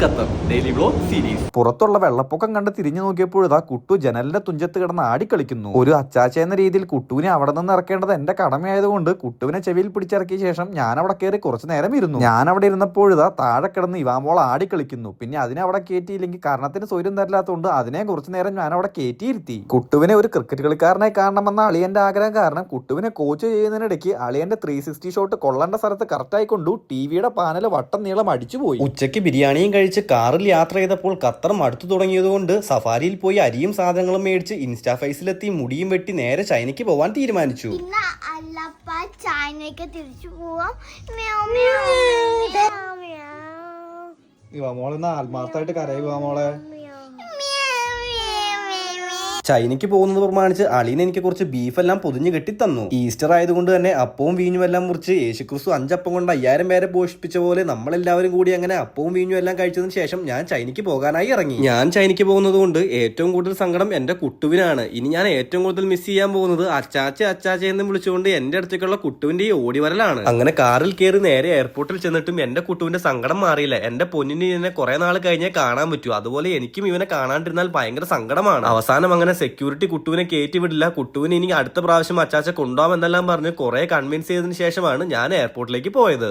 Qatar daily vlog series. പുറത്തുള്ള വെള്ളപ്പൊക്കം കണ്ട് തിരിഞ്ഞു നോക്കിയപ്പോഴാ കുട്ടു ജനലിന്റെ തുഞ്ചത്ത് കിടന്ന് ആടിക്കളിക്കുന്നു. ഒരു അച്ചാച്ച എന്ന രീതിയിൽ കുട്ടുവിനെ അവിടെ നിന്ന് ഇറക്കേണ്ടത് എന്റെ കടമയായതുകൊണ്ട് കുട്ടുവിനെ ചെവിയിൽ പിടിച്ചിറക്കിയ ശേഷം ഞാൻ അവിടെ കയറി കുറച്ചു നേരം ഇരുന്നു. ഞാൻ അവിടെ ഇരുന്നപ്പോഴാ താഴെ കിടന്ന് ഇവാമോൾ ആടിക്കളിക്കുന്നു. പിന്നെ അതിനെ അവിടെ കയറ്റിയില്ലെങ്കിൽ കാരണത്തിന് സ്വയം തരില്ലാത്തതുകൊണ്ട് അതിനെ കുറച്ചു നേരം ഞാൻ അവിടെ കയറ്റിയിരുത്തി. കുട്ടുവിനെ ഒരു ക്രിക്കറ്റ് കളിക്കാരനെ കാണണമെന്ന അളിയന്റെ ആഗ്രഹം കാരണം കുട്ടുവിനെ കോച്ച് ചെയ്യുന്നതിനിടയ്ക്ക് അളിയന്റെ 360 ഷോട്ട് കൊള്ളേണ്ട സ്ഥലത്ത് കറക്റ്റായി കൊണ്ടു ടിവിയുടെ പാനൽ വട്ടം നീളം അടിച്ചുപോയി. ഉച്ചയ്ക്ക് ബിരിയാണിയും കഴിച്ച് കാറിൽ യാത്ര ചെയ്തപ്പോൾ ഖത്തർ മടുത്തു തുടങ്ങിയതുകൊണ്ട് സഫാരിയിൽ പോയി അരിയും സാധനങ്ങളും മേടിച്ച് ഇൻസ്റ്റാ ഫേസിലെത്തി മുടിയും വെട്ടി നേരെ ചൈനയ്ക്ക് പോവാൻ തീരുമാനിച്ചു. മോളെന്നാ ആത്മാർത്ഥമായിട്ട് കരയുവാ മോളെ. ചൈനയ്ക്ക് പോകുന്നത് പ്രമാണിച്ച് അളീനെ എനിക്ക് കുറച്ച് ബീഫെല്ലാം പൊതിഞ്ഞ് കെട്ടി തന്നു. ഈസ്റ്റർ ആയതുകൊണ്ട് തന്നെ അപ്പവും വീഞ്ഞും എല്ലാം മുറിച്ച് യേശുക്രിസ്തു 5 അപ്പം കൊണ്ട് 5000 പേരെ പോഷിപ്പിച്ച പോലെ നമ്മളെല്ലാവരും കൂടി അങ്ങനെ അപ്പവും വീഞ്ഞും എല്ലാം കഴിച്ചതിന് ശേഷം ഞാൻ ചൈനയ്ക്ക് പോകാനായി ഇറങ്ങി. ഞാൻ ചൈനയ്ക്ക് പോകുന്നത് കൊണ്ട് ഏറ്റവും കൂടുതൽ സങ്കടം എന്റെ കുട്ടുവിനാണ്. ഇനി ഞാൻ ഏറ്റവും കൂടുതൽ മിസ് ചെയ്യാൻ പോകുന്നത് അച്ചാച്ച എന്ന് വിളിച്ചുകൊണ്ട് എന്റെ അടുത്തേക്കുള്ള കുട്ടുവിന്റെ ഈ ഓടിവരലാണ്. അങ്ങനെ കാറിൽ കയറി നേരെ എയർപോർട്ടിൽ ചെന്നിട്ടും എന്റെ കുട്ടുവിന്റെ സങ്കടം മാറിയില്ല. എന്റെ പൊന്നിന് ഇതിനെ കുറെ നാൾ കഴിഞ്ഞേ കാണാൻ പറ്റൂ. അതുപോലെ എനിക്കും ഇവനെ കാണാണ്ടിരുന്നാൽ ഭയങ്കര സങ്കടമാണ്. അവസാനം അങ്ങനെ സെക്യൂരിറ്റി കുട്ടുവിനെ കയറ്റി വിടില്ല, കുട്ടുവിനെ ഇനി അടുത്ത പ്രാവശ്യം അച്ചാച്ച കൊണ്ടുപോകാമെന്നെല്ലാം പറഞ്ഞ് കുറെ കൺവിൻസ് ചെയ്തതിനു ശേഷമാണ് ഞാൻ എയർപോർട്ടിലേക്ക് പോയത്.